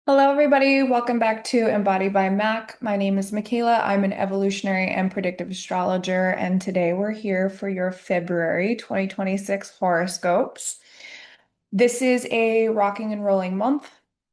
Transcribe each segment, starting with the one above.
Hello, everybody. Welcome back to Embodied by Mac. My name is Michaela. I'm an evolutionary and predictive astrologer, and today we're here for your February 2026 horoscopes. This is a rocking and rolling month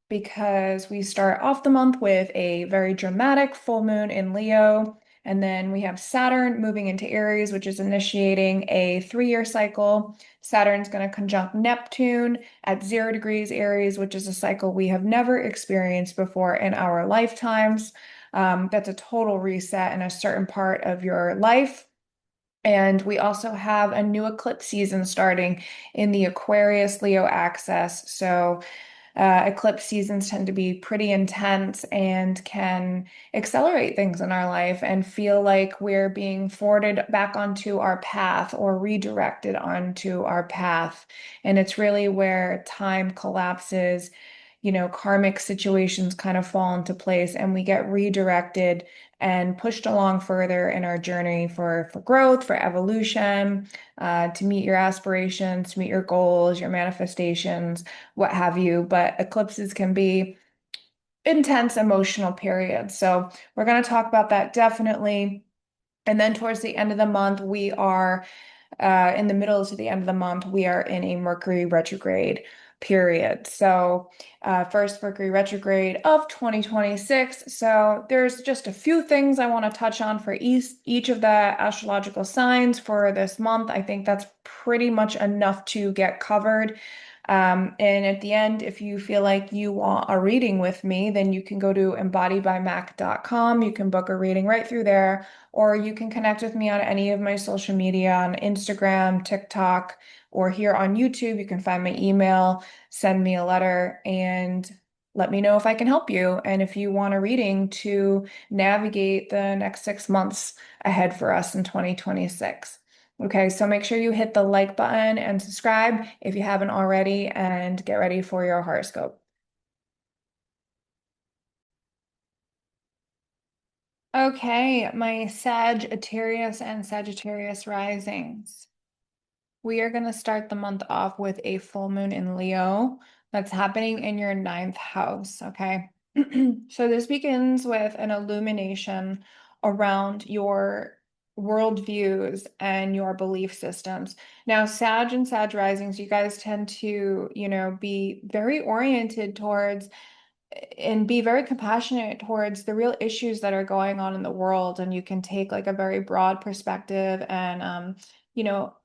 because we start off the month with a very dramatic full moon in Leo, and then we have Saturn moving into Aries, which is initiating a 3-year cycle. Saturn's going to conjunct Neptune at 0 degrees Aries, which is a cycle we have never experienced before in our lifetimes. That's a total reset in a certain part of your life. And we also have a new eclipse season starting in the Aquarius Leo axis. So, eclipse seasons tend to be pretty intense and can accelerate things in our life and feel like we're being forwarded back onto our path or redirected onto our path. And it's really where time collapses, karmic situations kind of fall into place and we get redirected and pushed along further in our journey for growth, for evolution, to meet your aspirations, to meet your goals, your manifestations, what have you. But eclipses can be intense emotional periods. So we're going to talk about that definitely. And then towards the end of the month, we are in the middle to the end of the month, we are in a Mercury retrograde period. So, first Mercury retrograde of 2026. So, there's just a few things I want to touch on for each of the astrological signs for this month. I think that's pretty much enough to get covered. And at the end, if you feel like you want a reading with me, then you can go to embodiedbymac.com. You can book a reading right through there, or you can connect with me on any of my social media on Instagram, TikTok, or here on YouTube. You can find my email, send me a letter, and let me know if I can help you. And if you want a reading to navigate the next 6 months ahead for us in 2026. Okay, so make sure you hit the like button and subscribe if you haven't already, and get ready for your horoscope. Okay, my Sagittarius and Sagittarius risings. We are going to start the month off with a full moon in Leo that's happening in your ninth house. Okay. So this begins with an illumination around your worldviews and your belief systems. Now, Sag and Sag risings, you guys tend to, be very oriented towards and be very compassionate towards the real issues that are going on in the world. And you can take like a very broad perspective and, you know,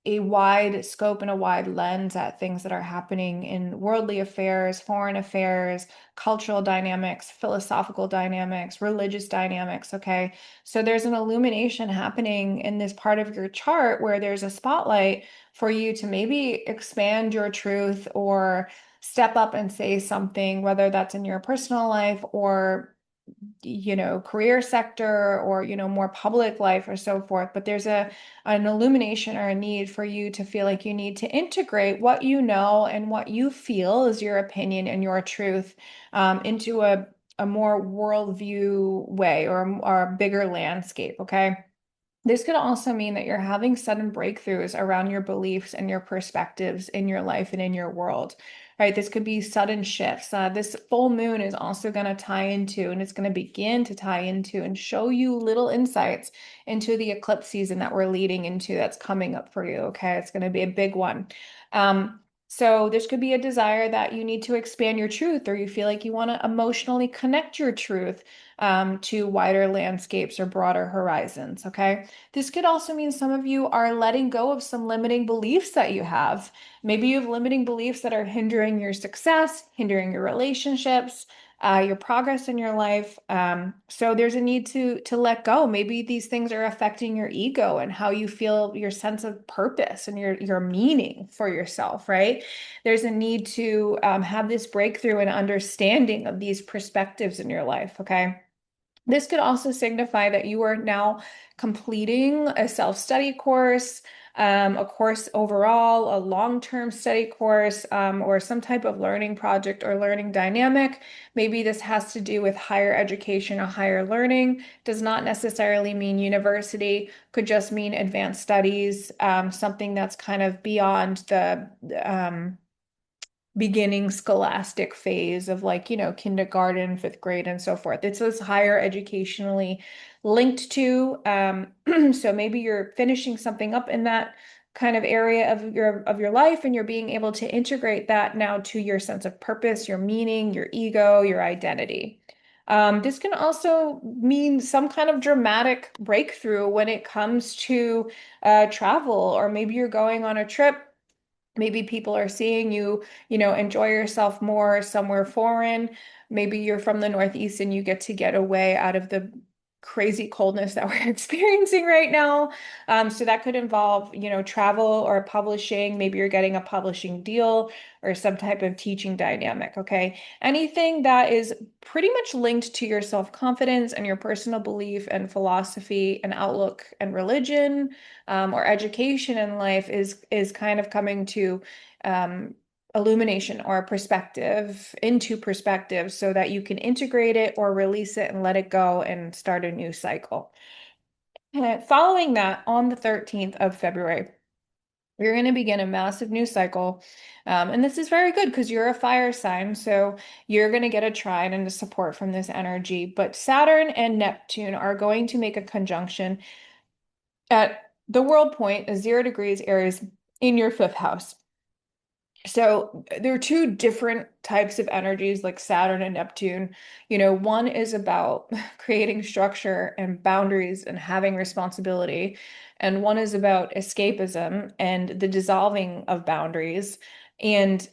a wide scope and a wide lens at things that are happening in worldly affairs, foreign affairs, cultural dynamics, philosophical dynamics, religious dynamics. Okay. So there's an illumination happening in this part of your chart where there's a spotlight for you to maybe expand your truth or step up and say something, whether that's in your personal life or career sector or, more public life or so forth. But there's an illumination or a need for you to feel like you need to integrate what you know and what you feel is your opinion and your truth into a more worldview way or a bigger landscape. Okay. This could also mean that you're having sudden breakthroughs around your beliefs and your perspectives in your life and in your world, right? This could be sudden shifts. This full moon is also going to tie into, and it's going to begin to tie into and show you little insights into the eclipse season that we're leading into that's coming up for you. Okay. It's going to be a big one. So this could be a desire that you need to expand your truth, or you feel like you want to emotionally connect your truth to wider landscapes or broader horizons. Okay. This could also mean some of you are letting go of some limiting beliefs that you have. Maybe you have limiting beliefs that are hindering your success, hindering your relationships, your progress in your life. So there's a need to let go. Maybe these things are affecting your ego and how you feel your sense of purpose and your meaning for yourself, right? There's a need to have this breakthrough and understanding of these perspectives in your life, okay? This could also signify that you are now completing a self-study course, a course overall, a long-term study course, or some type of learning project or learning dynamic. Maybe this has to do with higher education or higher learning. Does not necessarily mean university, could just mean advanced studies, something that's kind of beyond the beginning scholastic phase of like, kindergarten, fifth grade, and so forth. It's this higher educationally linked to. So maybe you're finishing something up in that kind of area of your life, and you're being able to integrate that now to your sense of purpose, your meaning, your ego, your identity. This can also mean some kind of dramatic breakthrough when it comes to travel, or maybe you're going on a trip. Maybe people are seeing you, enjoy yourself more somewhere foreign. Maybe you're from the Northeast and you get to get away out of the crazy coldness that we're experiencing right now. So that could involve, travel or publishing. Maybe you're getting a publishing deal or some type of teaching dynamic. Okay. Anything that is pretty much linked to your self-confidence and your personal belief and philosophy and outlook and religion, or education in life is kind of coming to um, illumination or perspective into perspective so that you can integrate it or release it and let it go and start a new cycle. And following that, on the 13th of February, you're going to begin a massive new cycle. And this is very good because you're a fire sign. So you're going to get a trine and a support from this energy. But Saturn and Neptune are going to make a conjunction at the world point is 0 degrees Aries in your fifth house. So there are two different types of energies like Saturn and Neptune. One is about creating structure and boundaries and having responsibility, and one is about escapism and the dissolving of boundaries and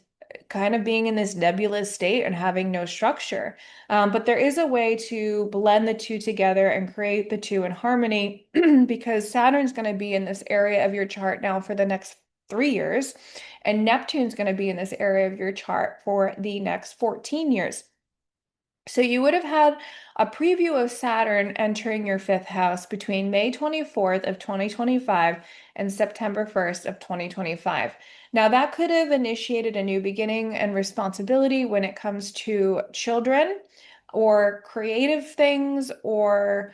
kind of being in this nebulous state and having no structure. But there is a way to blend the two together and create the two in harmony because Saturn's going to be in this area of your chart now for the next 3 years. And Neptune's going to be in this area of your chart for the next 14 years. So you would have had a preview of Saturn entering your fifth house between May 24th of 2025 and September 1st of 2025. Now that could have initiated a new beginning and responsibility when it comes to children or creative things or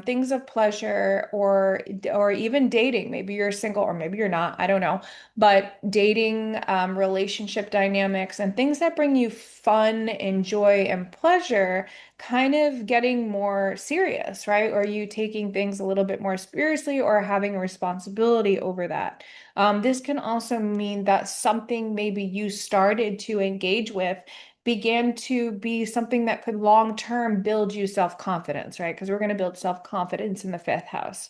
things of pleasure or even dating. Maybe you're single or maybe you're not. I don't know. But dating, relationship dynamics, and things that bring you fun and joy and pleasure kind of getting more serious, right? Or you taking things a little bit more seriously or having a responsibility over that. This can also mean that something maybe you started to engage with began to be something that could long term build you self-confidence, right? Because we're going to build self-confidence in the fifth house.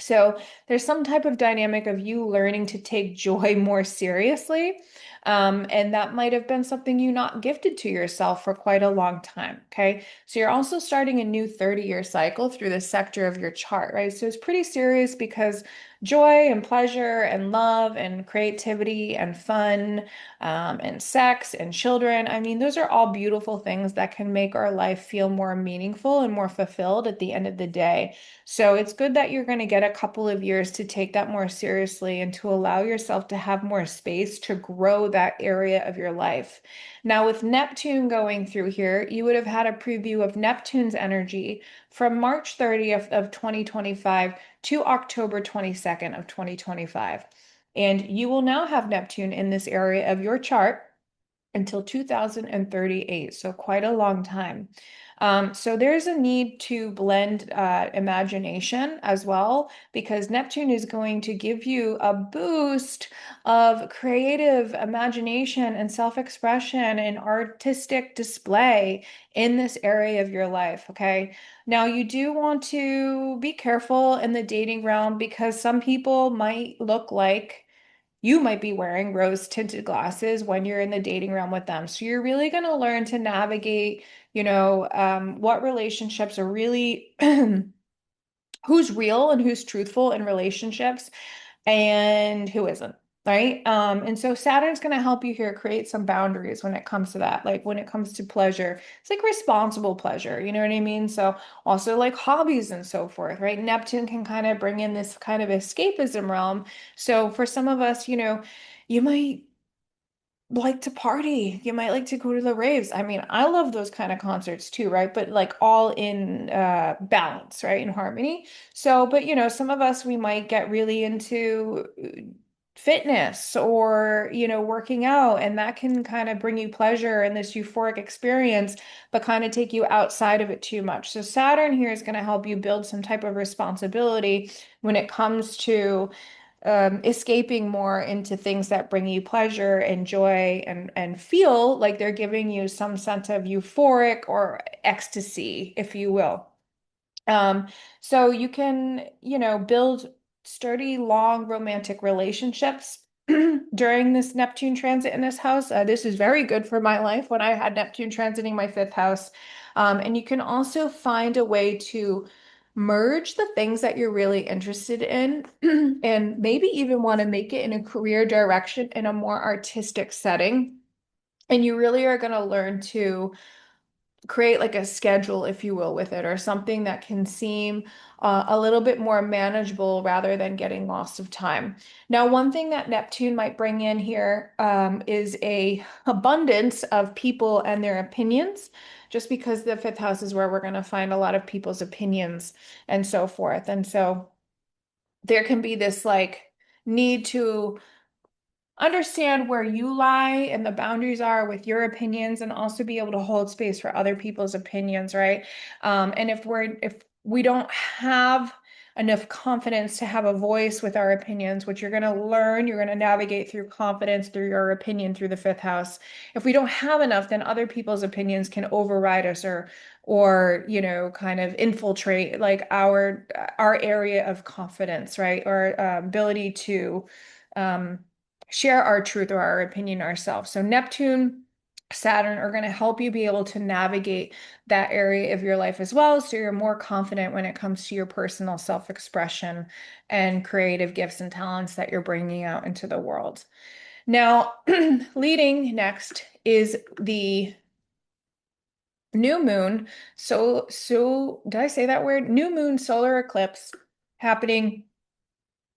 So there's some type of dynamic of you learning to take joy more seriously. And that might have been something you not gifted to yourself for quite a long time. Okay. So you're also starting a new 30-year cycle through the sector of your chart, right? So it's pretty serious because joy and pleasure and love and creativity and fun, and sex and children. I mean, those are all beautiful things that can make our life feel more meaningful and more fulfilled at the end of the day. So it's good that you're going to get a couple of years to take that more seriously and to allow yourself to have more space to grow that area of your life. Now, with Neptune going through here, you would have had a preview of Neptune's energy from March 30th of 2025 to October 22nd of 2025. And you will now have Neptune in this area of your chart until 2038, so quite a long time. So there's a need to blend imagination as well, because Neptune is going to give you a boost of creative imagination and self-expression and artistic display in this area of your life. Okay. Now, you do want to be careful in the dating realm because some people might look like you might be wearing rose tinted glasses when you're in the dating realm with them. So you're really going to learn to navigate, what relationships are really, who's real and who's truthful in relationships and who isn't. Right. And so Saturn's going to help you here create some boundaries when it comes to that. Like when it comes to pleasure, it's like responsible pleasure. You know what I mean? So also like hobbies and so forth, right? Neptune can kind of bring in this kind of escapism realm. So for some of us, you might like to party. You might like to go to the raves. I mean, I love those kind of concerts too, right? But like all in balance, right? In harmony. So, but some of us we might get really into fitness or, working out, and that can kind of bring you pleasure and this euphoric experience, but kind of take you outside of it too much. So Saturn here is going to help you build some type of responsibility when it comes to escaping more into things that bring you pleasure and joy and feel like they're giving you some sense of euphoric or ecstasy, if you will. Um, so you can, build sturdy, long romantic relationships during this Neptune transit in this house. This is very good for my life when I had Neptune transiting my fifth house. And you can also find a way to merge the things that you're really interested in and maybe even want to make it in a career direction in a more artistic setting. And you really are going to learn to create like a schedule, if you will, with it, or something that can seem a little bit more manageable rather than getting lost of time. Now, one thing that Neptune might bring in here is a abundance of people and their opinions, just because the fifth house is where we're going to find a lot of people's opinions and so forth. And so there can be this like need to understand where you lie and the boundaries are with your opinions, and also be able to hold space for other people's opinions, right? And if we don't have enough confidence to have a voice with our opinions, which you're going to learn, you're going to navigate through confidence through your opinion through the fifth house. If we don't have enough, then other people's opinions can override us, or kind of infiltrate like our area of confidence, right? Or ability to um share our truth or our opinion ourselves. So Neptune, Saturn are going to help you be able to navigate that area of your life as well. So you're more confident when it comes to your personal self-expression and creative gifts and talents that you're bringing out into the world. Now, leading next is the new moon. So did I say that word? New moon solar eclipse happening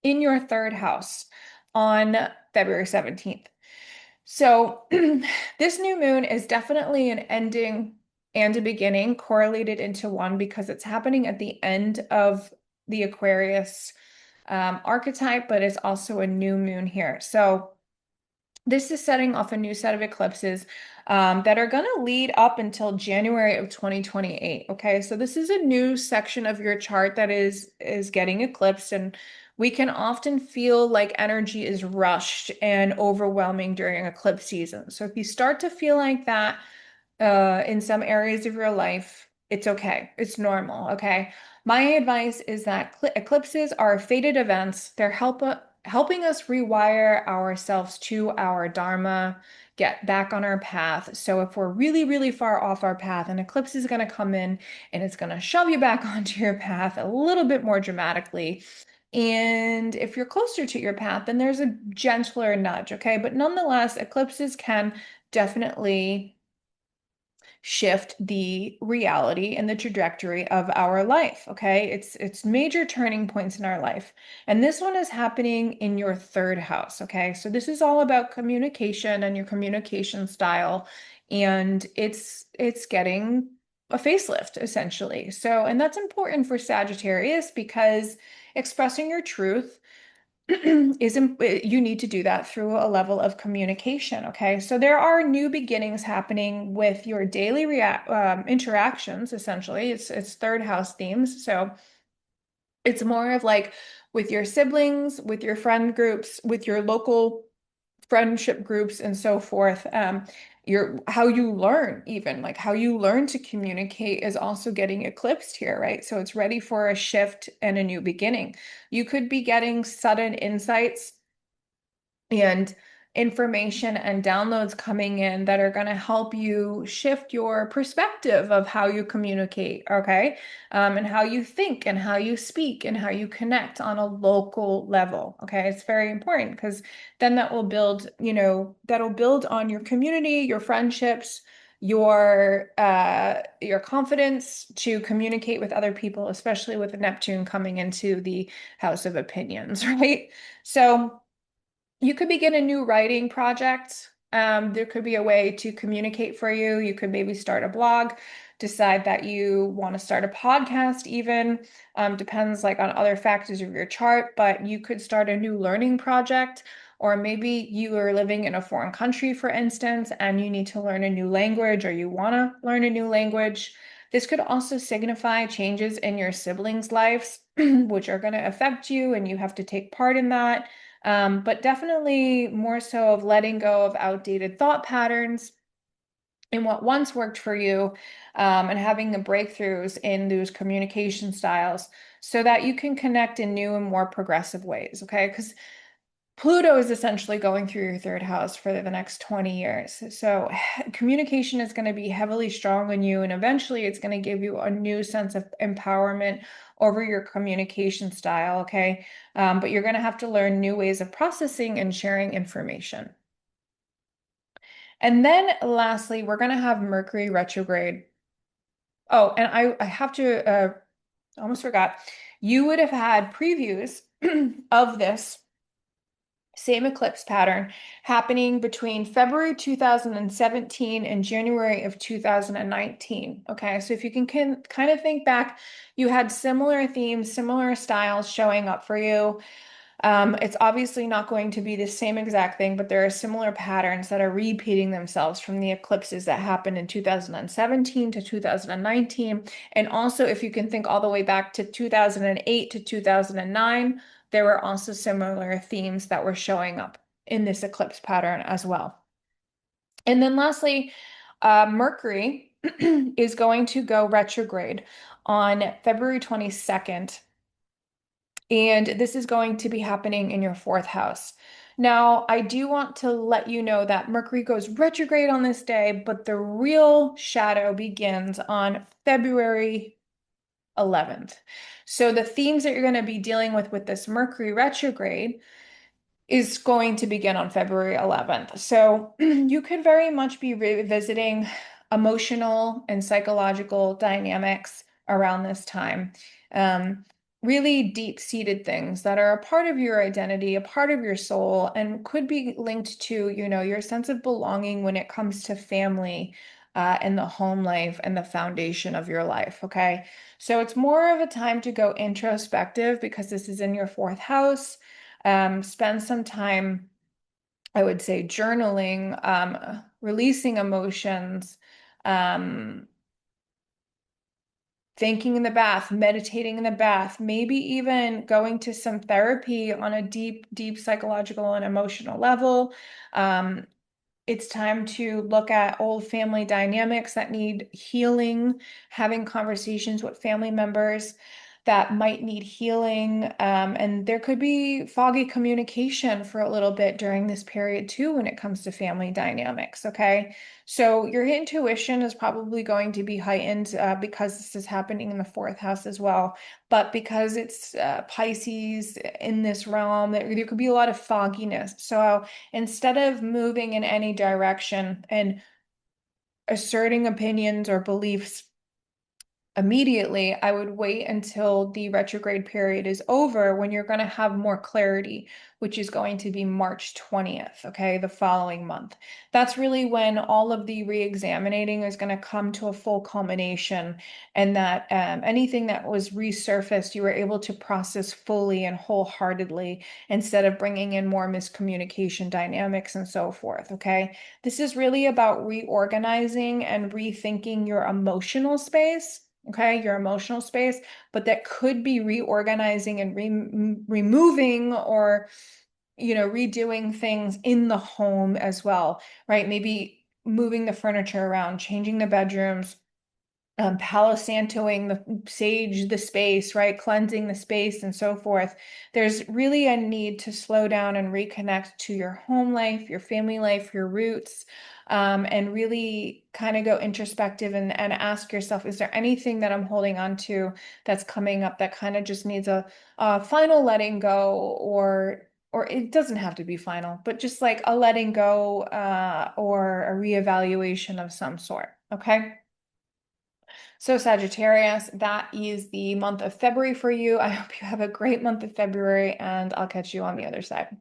in your third house on February 17th. So this new moon is definitely an ending and a beginning correlated into one, because it's happening at the end of the Aquarius archetype, but it's also a new moon here. So this is setting off a new set of eclipses that are going to lead up until January of 2028. Okay, so this is a new section of your chart that is getting eclipsed, and we can often feel like energy is rushed and overwhelming during eclipse season. So if you start to feel like that in some areas of your life, it's okay. It's normal. Okay. My advice is that eclipses are fated events. They're helping us rewire ourselves to our dharma, get back on our path. So if we're really, really far off our path, an eclipse is going to come in and it's going to shove you back onto your path a little bit more dramatically. And if you're closer to your path, then there's a gentler nudge. Okay. But nonetheless, eclipses can definitely shift the reality and the trajectory of our life. Okay, it's major turning points in our life, and this one is happening in your third house. Okay, so this is all about communication and your communication style, and it's getting a facelift essentially. So, and that's important for Sagittarius, because expressing your truth you need to do that through a level of communication. Okay, so there are new beginnings happening with your daily interactions. Essentially, it's third house themes, so it's more of like with your siblings, with your friend groups, with your local friendship groups, and so forth. Your how you learn, even like how you learn to communicate, is also getting eclipsed here, right? So it's ready for a shift and a new beginning. You could be getting sudden insights and information and downloads coming in that are going to help you shift your perspective of how you communicate, okay? And how you think and how you speak and how you connect on a local level, okay? It's very important, because then that will build, that'll build on your community, your friendships, your confidence to communicate with other people, especially with Neptune coming into the house of opinions, right? So you could begin a new writing project. There could be a way to communicate for you. You could maybe start a blog, decide that you want to start a podcast even. Depends like on other factors of your chart, but you could start a new learning project, or maybe you are living in a foreign country, for instance, and you need to learn a new language or you want to learn a new language. This could also signify changes in your siblings' lives, which are going to affect you, and you have to take part in that. But definitely more so of letting go of outdated thought patterns in what once worked for you, and having the breakthroughs in those communication styles so that you can connect in new and more progressive ways, okay? Because Pluto is essentially going through your third house for the next 20 years. So communication is going to be heavily strong in you, and eventually it's going to give you a new sense of empowerment over your communication style, okay? But you're going to have to learn new ways of processing and sharing information. And then lastly, we're going to have Mercury retrograde. Oh, and I have to, almost forgot. You would have had previews of this same eclipse pattern happening between February 2017 and January of 2019. Okay, so if you can kind of think back, you had similar themes, similar styles showing up for you. It's obviously not going to be the same exact thing, but there are similar patterns that are repeating themselves from the eclipses that happened in 2017 to 2019. And also, if you can think all the way back to 2008 to 2009, there were also similar themes that were showing up in this eclipse pattern as well. And then lastly, Mercury is going to go retrograde on February 22nd. And this is going to be happening in your fourth house. Now, I do want to let you know that Mercury goes retrograde on this day, but the real shadow begins on February 11th. So the themes that you're going to be dealing with this Mercury retrograde is going to begin on February 11th. So you could very much be revisiting emotional and psychological dynamics around this time. Um, Really deep-seated things that are a part of your identity, a part of your soul, and could be linked to, your sense of belonging when it comes to family, and the home life and the foundation of your life. Okay. So it's more of a time to go introspective because this is in your fourth house. Spend some time, I would say, journaling, releasing emotions, um, thinking in the bath, meditating in the bath, maybe even going to some therapy on a deep, deep psychological and emotional level. Um, it's time to look at old family dynamics that need healing, having conversations with family members that might need healing. And there could be foggy communication for a little bit during this period too when it comes to family dynamics. Okay. So your intuition is probably going to be heightened, because this is happening in the fourth house as well. But because it's Pisces in this realm, there could be a lot of fogginess. So instead of moving in any direction and asserting opinions or beliefs immediately, I would wait until the retrograde period is over when you're going to have more clarity, which is going to be March 20th, okay, the following month. That's really when all of the re-examining is going to come to a full culmination, and that anything that was resurfaced, you were able to process fully and wholeheartedly instead of bringing in more miscommunication dynamics and so forth, okay? This is really about reorganizing and rethinking your emotional space. Okay, your emotional space, but that could be reorganizing and removing or, redoing things in the home as well, right? Maybe moving the furniture around, changing the bedrooms, Palo Santoing the space, right? Cleansing the space and so forth. There's really a need to slow down and reconnect to your home life, your family life, your roots, and really kind of go introspective and ask yourself, is there anything that I'm holding on to that's coming up that kind of just needs a final letting go, or it doesn't have to be final, but just like a letting go, or a reevaluation of some sort. Okay. So Sagittarius, that is the month of February for you. I hope you have a great month of February, and I'll catch you on the other side.